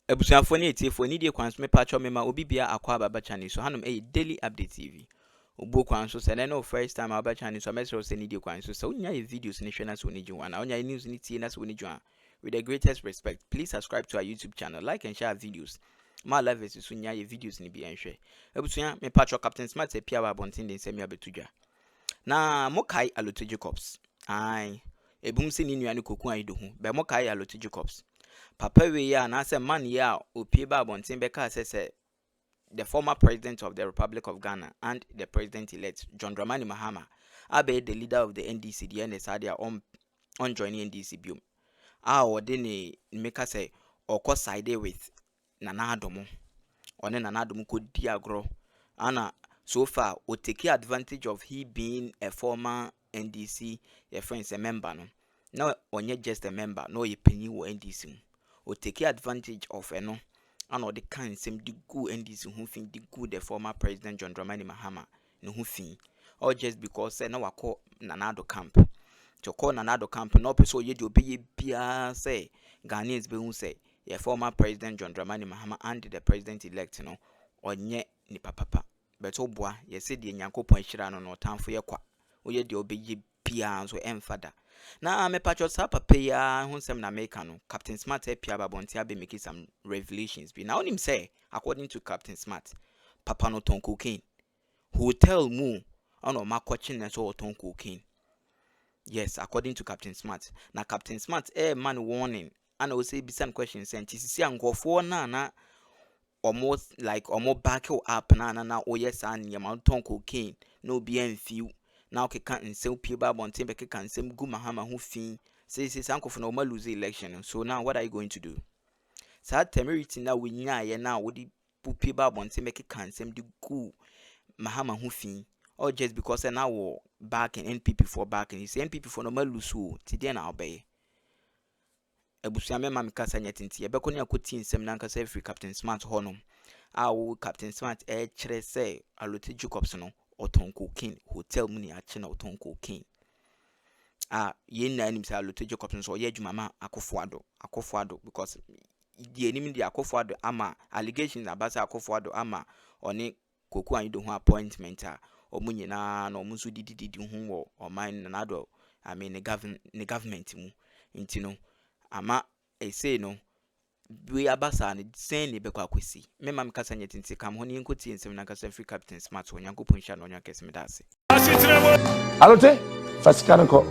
Ebusuafo ni etiefo ni die kwan so me pacho me ma obi bia akwa baba channel so hanom daily update TV. Obo kwan so se no first time baba channel so mesro se ni die kwan so se onya videos ni hwe na so ni gwa na onya news ni tie na so ni gwa. With the greatest respect, please subscribe to our YouTube channel, like and share our videos. My life is so nya videos ni bi enhwe. Ebusua me pacho Captain Smat e pia ba bontin den semi abetudwa. Na mokai alote Jacobs. Ai ebum se ni nua ni koku an do hu. Be mokai alote Jacobs. Papa we ya na say man ya opie ba bontin be ka say the former president of the Republic of Ghana and the president-elect John Dramani Mahama abe the leader of the NDC the NSA on joining NDC biom. Ode ne make say or side with Nana Addo mo. One Nana Addo mo ko di agro. Ana so far o take advantage of he being a former NDC, your friends a member no. Now onye just a member, no ye penny wo NDC. O take advantage of no and or the kind same the good NDC who think the good the former president John Dramani Mahama no who think or just because say no call Nana Addo camp to call Nana Addo camp no person ye do be bia say Ghanaians be who say your former president John Dramani Mahama and the president elect no onye ni papa but obwa ye say the Nyankopon hira no time for ye kwa oye de obeyi bia so emfada. Na me pacho sa papa ya hu sem na make no Captain Smat e pia babonti abe make some revelations be. Now him say according to Captain Smat papa no ton cocaine. Hotel mu ono makochin na so ton cocaine. Yes, according to Captain Smat. Na Captain Smat man warning and I will say be some questions and sisi angofo na almost like almost back up na oh yes and your ton cocaine no be few. Now can nsem pie ba bonten be can nsem gu Mahama hu fin say sanko for no lose election. So now what are you going to do? Sa temerity na we nya ye na wo di pie ba bonten be can nsem di gu Mahama hu fin or just because now wo back in NPP for back and say NPP for no lose so ti dey na obey. Ebusia me mam kasa nyetinti ye be ko ne akoti nsem na nkasa free Captain Smat honom. Wo Captain Smat kire say alote Jacobs no oton cocaine hotel muni ache na oton cocaine ye na anim say alote Jacobs so ye adwuma akofo because the enemy the akofo ama allegations about akofo ama oni koku an do ho appointment omunye na omunso didi hu wo o man na do I mean the government mu intino ama say no we abasa ne sen ne bekwa kwesi me mam kasa nyetinti kam ho ne nkoti ensem na kasa free Captain Smat ho Nyankopon hia no nya kese me dase alote fasikanko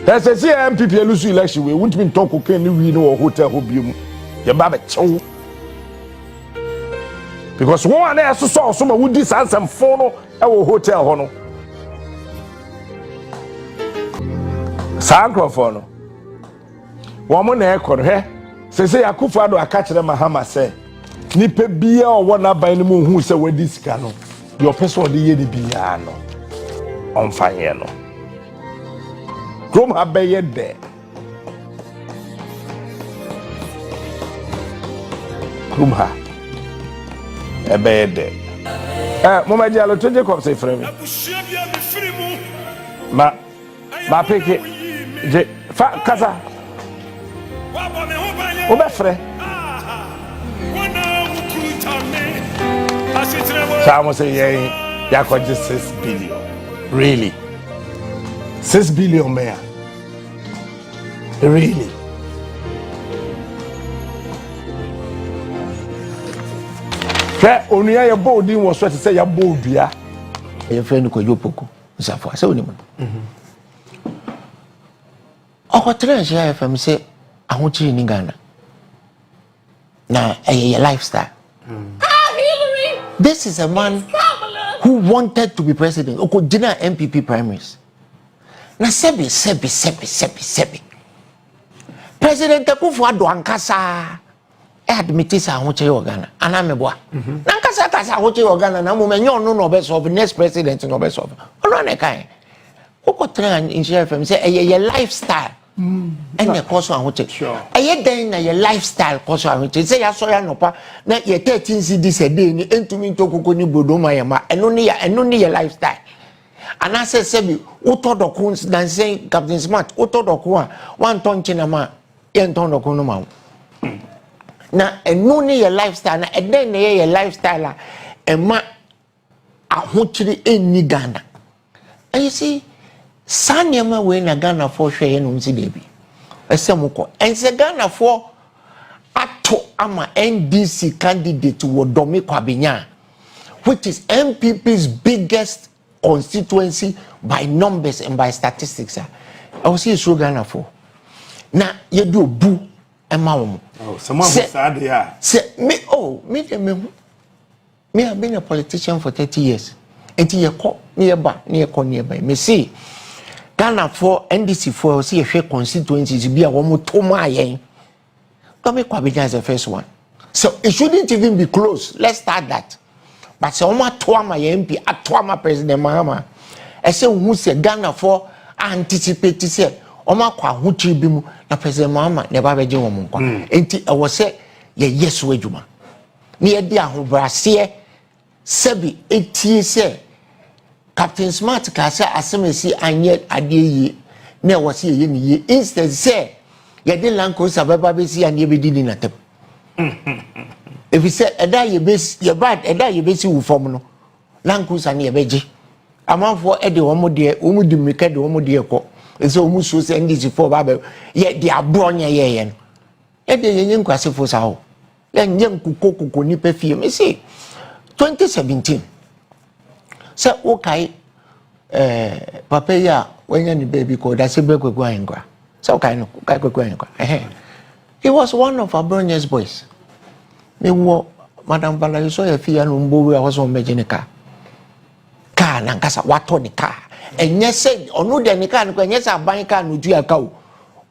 there's a MPP lose election we won't mean talk okay ni we no hotel ho biom ye ba be chew because one na so ma wudi sansem fo no e wo hotel ho no sankro fo no woman na ekor he se Akufo Addo aka kire Mahama se nipa bia o wona ban mu hu se wadi sika no your person de ye ni bia no onfanye no krom abeye de krom ha ebeye de mama di alo toje ko se frame ma peke je fa kaza Obefre. Someone say, yeah, you got just 6 billion. Really? 6 billion, man. Really? Only your body was what to say your bold, yeah. Your friend ko yopoko. Safwa, say only man. Oh, treasure FM say I want you in Ghana. Now, a lifestyle. This is a man who wanted to be president. Who could deny MPP primaries. Now, sebi. President Akufo Addo ankasa admit say I want you in Ghana. Anameboa. Nankasa I want you in Ghana. Na mo menyo no be solve next president no be solve. Ono na kai. Who could try and share FM say a lifestyle. And the course on which a year then a lifestyle course on which say I saw no pa na ye 13 CDs a day into me to Kokoni Bodoma yama and only a lifestyle. And I said, Sebi, Uto Dokuns than saying Captain Smat, Uto Dokua, 1 ton chinama, yen ton do kono ma na enu ne ye lifestyle na eden ne ye lifestyle a ma ahochiri eni Ghana. And you see sanyama we na Ghana for hwe no nsi debi esemko ense Ghana for ato ama NDC candidate wo Domi Kwabenya, which is MPP's biggest constituency by numbers and by statistics. I will see you Ghana for. Now you do boo and mom. Oh, someone said yeah. Say me I've been a politician for 30 years. Until you call nearby. Me see Ghana for NDC for see a constituency to be a woman to my Domi Kwabenya is the first one. So it shouldn't even be close. Let's start that. But so much to my MP, at President Mahama. I say who say Ghana for anticipate to say Oma kwa huchi bimu na President Mahama never be jiwa mukwa. Enti I was say ye yes wejuma. Ni edi ahobrase sebi eti say Captain Smat ka say asemesi anye ade yi na wose ye ni ye instead say ye de lanko sababa be si anye be didi na tem. If you say eda ye base ye bad eda ye base wu form no lanko sa na ye beje amanfo e de omo de omo di mika de omo de ekọ ese omo so se NDC for ba ye de abronya ye no e de ye nkwase fo sa ho ye nyem kokoko ni pe fie me say 2017 so okay papa ya when any baby called that sebe kwekwa ngwa so okay no kwekwa ngwa he was one of Abronya's boys. Me wo Madam Bala you saw a fee and umbo I was on Mejinica. Car nankasa wato ni car. And yes said or no de nika and yes a buying car no do a cow.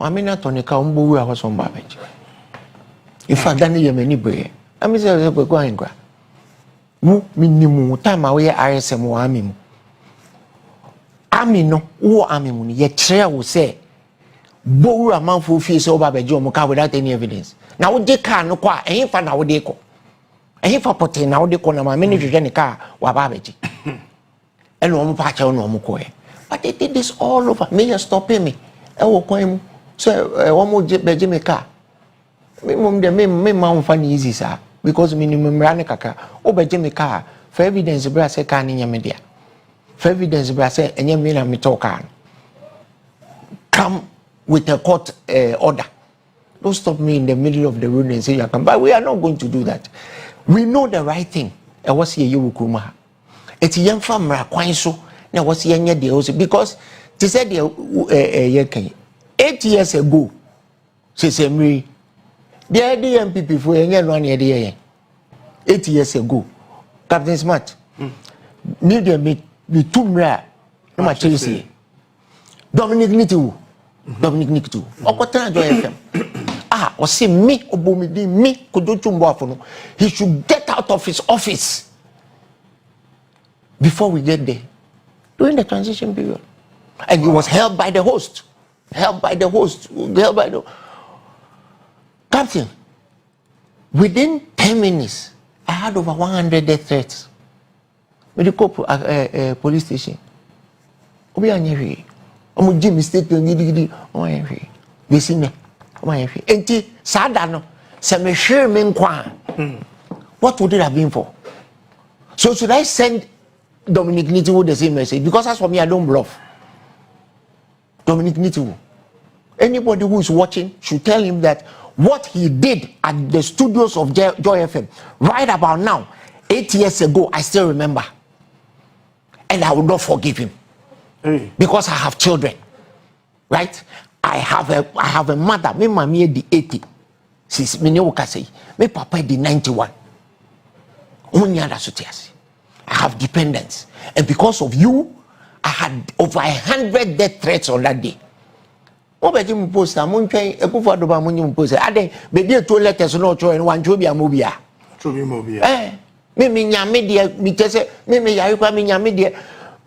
I mean not on the car umbo I was on Babbage. If I done ye many boy, I miss a going gra. Woo minimum time away ISM army. Army no, who army money yet chair will say. Bow a man for fees over by Joe Moka without any evidence. Now they can't no qua, and if I now they call. And if I put in now they call my manager in the car, Wababaji. And no patch on no more. But they did this all over. May you stop me? I will call him. So, one more Jimmy car. Minimum the minimum funny easy, sir. Because minimum Ranaka, over Jimmy car. For evidence, brass a can in your media. For evidence, brass and your mina me talk on. Come with a court order. Don't stop me in the middle of the road and say you can. But we are not going to do that. We know the right thing. I was here you kuma. It's young family so. Now was here near the house because they said 8 years ago. She said me. The MPP for any 1 year. 8 years ago. Captain Smat. Media me too rare. No much Chelsea. Dominic Nitu. Okotana Joy FM. Or see me obomidi me kodotumbo he should get out of his office before we get there during the transition period. And he was held by the host. Captain, within 10 minutes I had over 100 death threats. Medical police station. Obi anyewe. Omo Jimmy state ngidi oyanhwe. Besi me. Oyanhwe. Enti sada no se me hwe me nkwa. What would it have been for? So should I send Dominic Nitiwo the same message? Because as for me I don't bluff. Dominic Nitiwo. Anybody who is watching should tell him that what he did at the studios of Joy FM right about now 8 years ago I still remember. And I will not forgive him. Because I have children, right? I have a mother. Me mommy the 80. She's me say. Me papa the 91. Only other sotias. I have dependents, and because of you, I had over 100 death threats on that day. Obeji mu post amun twen ekufo do ba munyi post. Ade be dey 2 letters no cho en wan cho bia mobia. Chobi mobia. Me nyame de me tese me yare kwa me nyame de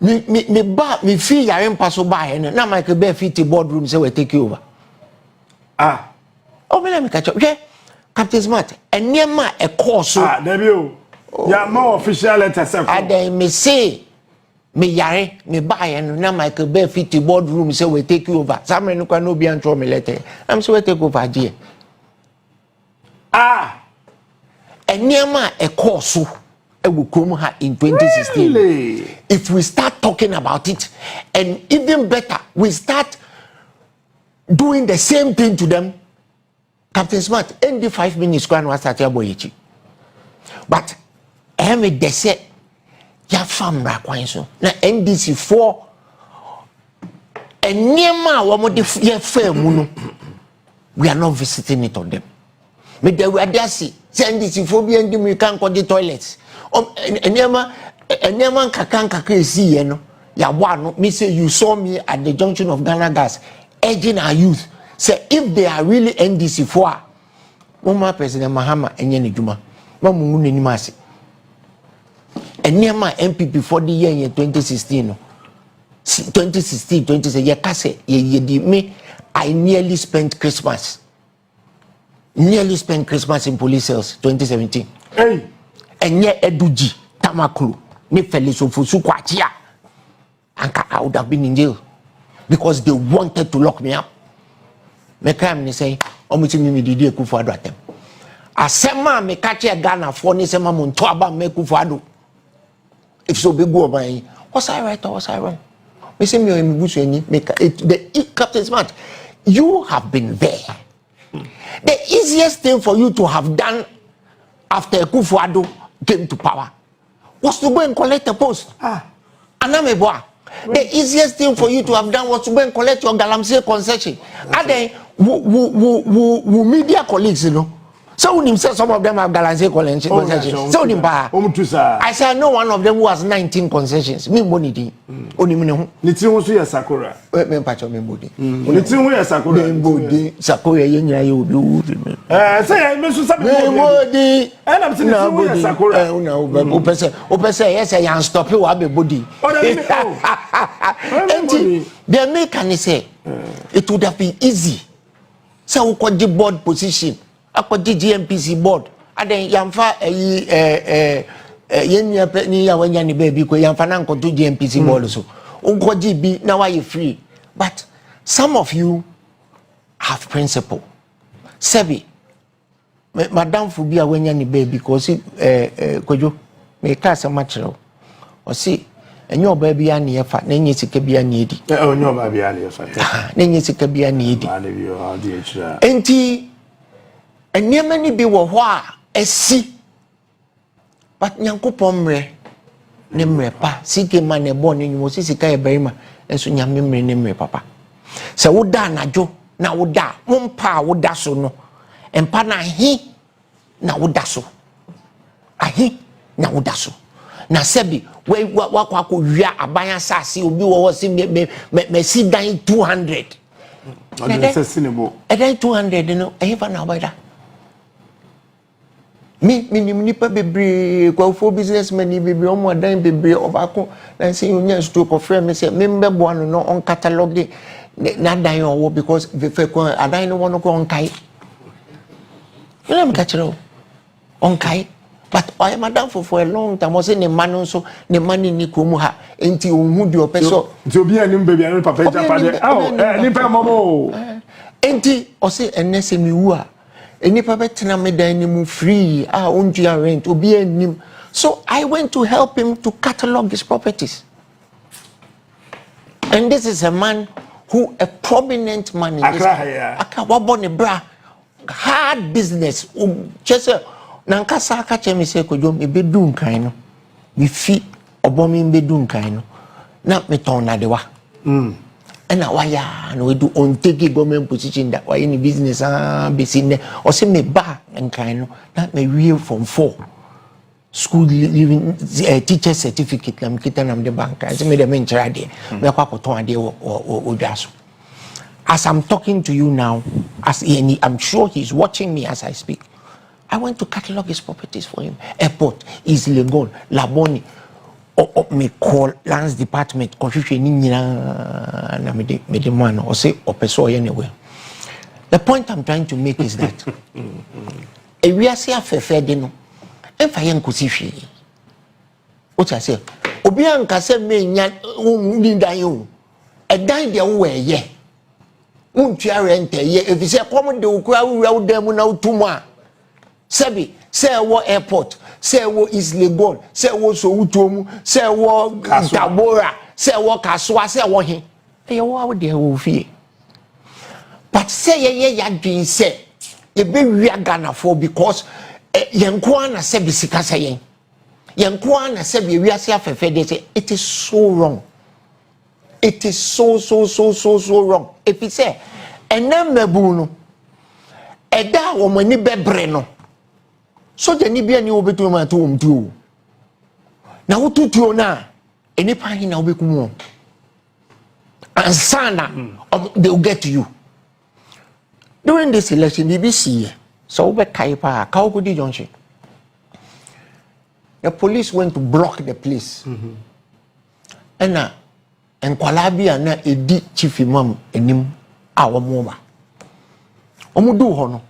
me feel yare mpaso ba he na Michael be fit boardroom say we take you over. O me na me catch up. Captain Smat, enema e course so. There be o. Ya ma official letter say. Ade me say me yare me buy no na Michael Bear fit the boardroom say we take you over some no can no be and throw me letter I'm say we take over there Enyama e course e will come her in 2016 really? If we start talking about it and even better we start doing the same thing to them Captain Smat in the 5 minutes kwan was start your boy but me de say ya famra kwan so na NDC 4 enyama wo mo de ye fa mu no we are not visiting it on them me de we adasi NDC 4 bi ndi mu kan ko the toilets enyama kaka esi ye no ya wa no me say you saw me at the junction of Ghana Gas urging our youth say if they are really NDC 4 Mama President Mahama enye ne dwuma mamu mu nani mase enyama MPP for the year in 2016 no 2016 ye kase ye di me I nearly spent Christmas in police cells 2017 hey enye eduji tamaklu ne Felix Ofosu kwachia anka I would have been in jail because they wanted to lock me up me crime ni say omuti mi didi Akufo Addo atem asema me kache Ghana for ni sema mo nto aba me Akufo Addo if so be go by was I right or was I wrong me say me busu any make the Captain Smat you have been there the easiest thing for you to have done after Akufo Addo came to power was to go and collect a post anameboa the easiest thing for you to have done was to go and collect your galamsey concession and then media colleagues you know so when himself some of them have galamsey concessions so I said no one of them who has 19 concessions me money di onim ne ho nitin so ya Sakura me pacho me body nitin ho ya Sakura me body Sakura ye nyira ye obi say me so sabe me body and I'm saying nitin ho ya Sakura una o pese yes I am stop you abi body they make can say it would have been easy so we could the board position akodi GMPC board and then yamfa yenua ni ya wanya ni baby ko yamfa na nkoto GMPC board so unkoji bi na why you free but some of you have principle sebi madam fu bi awanya ni baby ko si kojo me ka se machiro o si enyo ba bi ya ne yefa na enye sika bi ya ne edi enyo ba bi ya ne yefa na enye sika bi ya ne edi ba ne bi o adi echira enti enyema ni bi wo ho a esi but nyankopon mre ne mre pa sike ma ne bo ne nyumo sika e barima enso nyame mre ne mre papa se wo da anajo na wo da mompa wo da so no empa na hi na wo da so ahi na wo da so na sebi we wakwa ko wia aban asase obi wo se me si dan 200 ade se sinebo dan 200 no efa na obaida me nipa bebre kwa businessmen ni bebre omo dan bebre obako na say you nya stroke of frame say me mbebo ano no on catalog na dan owo because fe ko adan no wono ko on kai you am catchero on kai but I am madam for a long time was in the man so the money ni ko mu ha enti ohun di opeso nti obi anim baby anim papa japa de ni pa momo enti o say enese mi wu a eni papa tena me dan ni mu free onjua rent obi anim so I went to help him to catalog his properties and this is a man who a prominent man in this aka wabone bra hard business just nankasa aka chemi se kojo me bedu nkan no me fi obomi bedu nkan no na me ton na dewa ena waya no we do on take government position that why in business besi ne o se me ba nkan no na me wie from 4 school living teacher certificate na me kita na me bank I say me dem nchira de me kwa koton ade o dwaso as I'm talking to you now as I'm sure he's watching me as I speak I went to catalog his properties for him. Airport, East Legon, Laboni, me call Lands Department, confusion na me de man or say opeso anywhere. The point I'm trying to make is that we are say afefe de no. Enfa yen kusifi. What I say, obi anka se me nya ni dan yo e dan de wo ye untua rent ye if say come de okura wo dem na utumu a sebi say wo airport say wo is legal say wo so utumu say wo tabora say wo kaswa say wo he e wo de wo fie but say ye yadwin say ye be wi Ghana for because yenko na say bisika say yenko na say be wi ase afefe de say it is so wrong. It is so wrong. If you say, and then mebuno, and that woman ni bebreno. So the Nibia ni obetu ma to too. Now to na any party now be come and sana they will get to you. During this election, BBC so be kaipa Kaukudi Junction. The police went to block the place. And now and Kwalabia na edi chief imam enim awomoba omudu ho no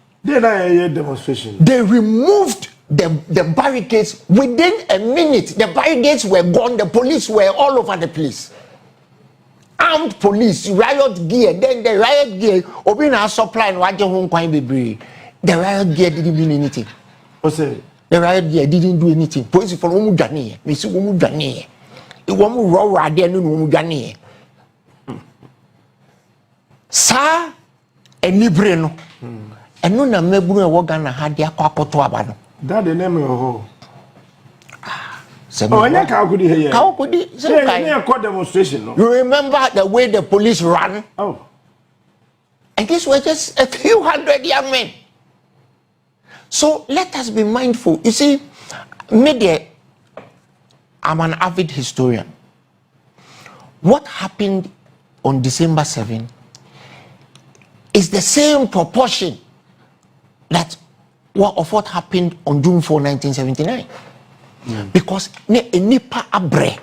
demonstration they removed the barricades within a minute. The barricades were gone, the police were all over the place, armed police, riot gear. Then the riot gear obi na supply and waje ho kwan bebre. The riot gear didn't mean anything. The riot gear didn't do anything. Police for omu dwane me si omu dwane iwomu raw de no mu dwane sa enibre no eno na meburu e wo Ghana ha de akwakoto aba no that the name ho anya Kaukudi here Kaukudi demonstration no. You remember the way the police ran? Oh, and these were just a few hundred young men. So let us be mindful. You see, media, I'm an avid historian. What happened on December 7 is the same proportion that of what happened on June 4, 1979. Because nipa abre.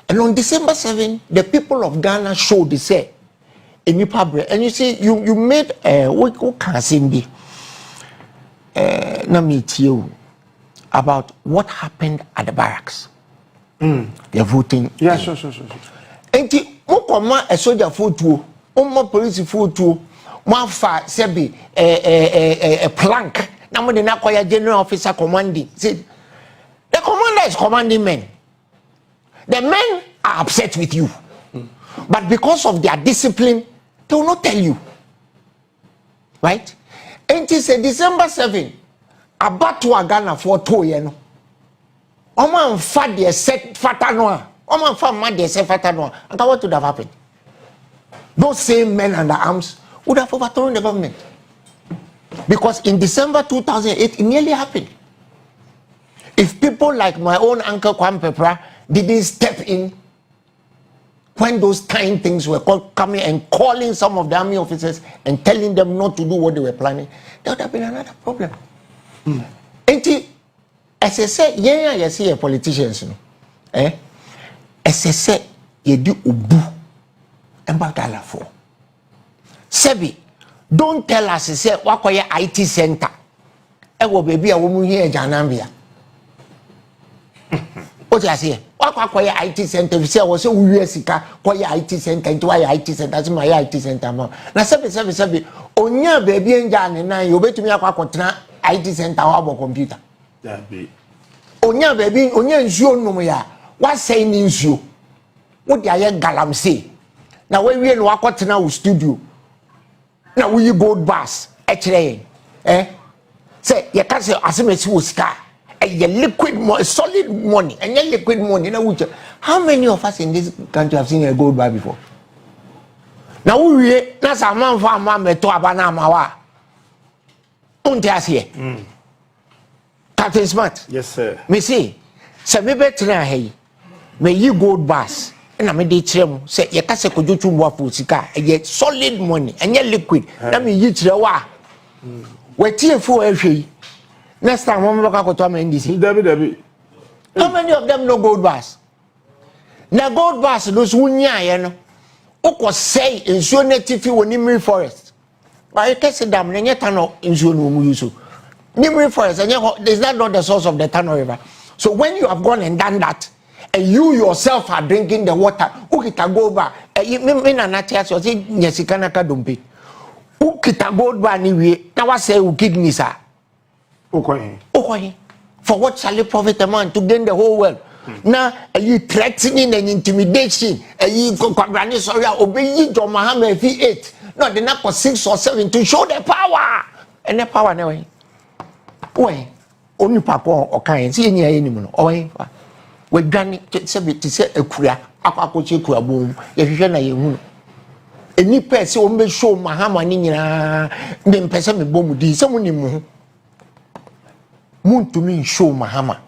And on December 7, the people of Ghana showed the say nipa abre. And you see, you made what can say about what happened at the barracks. The voting. Yeah, sure. And a soldier photo, police photo, fa sebi a plank. Now the Nakoya general officer commanding. See, the commander is commanding men. The men are upset with you, but because of their discipline, they will not tell you. Right? And it said December 7, about to Ghana for 2 years. Oman fat de set fatanoa. Oman fat mad de set fatanoa. And what would have happened? Those same men under arms would have overthrown the government. Because in December 2008, it nearly happened. If people like my own uncle Kwame Pepra didn't step in when those kind things were coming and calling some of the army officers and telling them not to do what they were planning, there would have been another problem. As I say, you see politicians, as I say, you do ubu and bagala for. Sebi, don't tell us, say, what your IT center? Ewo baby, a woman here, Janambia. What I say? What your IT center? We say, was so we sika, what your IT center, into your IT center, that's my IT center. Now, sebi, onya baby and Jan and I, you bet me a quacotra IT center or computer. That be. Onya baby, onya nsuo no ya. What say nsuo? What ya galam say? Now when we no akotena wo studio. Now we gold bars. Say you can say asemesi wo sika. Liquid money, solid money, and liquid money. Now how many of us in this country have seen a gold bar before? Now we that's a man for man me to abana mawa. Here. Captain Smat. Yes, sir. Me see, say me better hey. May you gold bars. And I made it say you can say could you wafu sika and yet solid money and yet liquid. Let me eat the wa. We're tearful every next time I'm going to come NDC. Debbie. How many of them no gold bars? Now gold bars those wunya you know. Oko say in so native Nimri forest. But you can say damn nenye tano in so no muso. Nimri forest and is that not the source of the Tano River? So when you have gone and done that, and you yourself are drinking the water. Ukita go back. Me na natias you say nyesikana ka dompe. Ukita go back ni we. Na wa say u kidney sir. Okoye. For what shall it profit a man to gain the whole world? Now you threatening and intimidation. You go sorry obey John Muhammad V8. No, they not for 6 or 7 to show the power. And the power anyway. Why? Only papa or kind. See any anymore. Why? We granny to say a kuya. Aquacochi kura boom. If you know you. Any person will show Muhammad Nina. Then person me boom di. Someone you moon to me show Muhammad.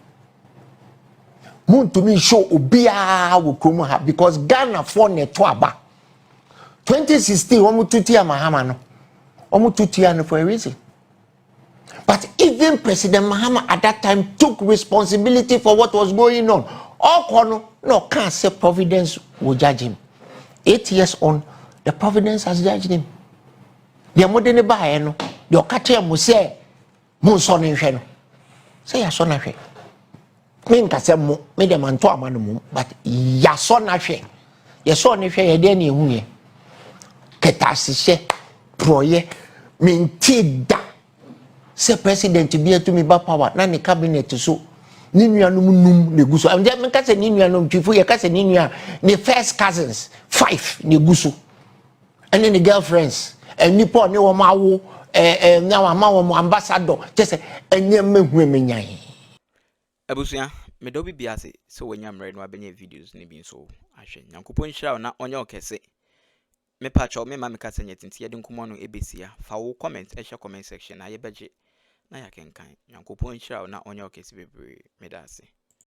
Moon to me show Obia will come because Ghana for netwaba. 2016, Omu tutia Mahama no. Omu tutia no for a reason. But even President Mahama at that time took responsibility for what was going on. All kono no can't say Providence will judge him. 8 years on, the Providence has judged him. The modern buy no, the okache mu say mun son no. Say ya son ahwe. Me nka say mu, me dem anto amanu mu, but ya son ahwe. Ya son ahwe ye de na ehu ye. Ketasise proye mentida se president be to me ba power na ne cabinet so ni nuanum num ne guso am je me ka se ni nuanum twifo ye ka se ni nua ne first cousins 5 ne guso and then the girlfriends and ni po ne wo mawo na wa ma wo ambassador je se enye mehu emenyan abusua me do bibia se so wanyam re no abenye videos ne bi so ahwe nyankopon hira na onye okese me pacho me ma me kasa nyetinti yede nkomo no ebesia fa wo comment comment section na ye beje na ya kenkan nyankopon hira na onye okese bebre me da ase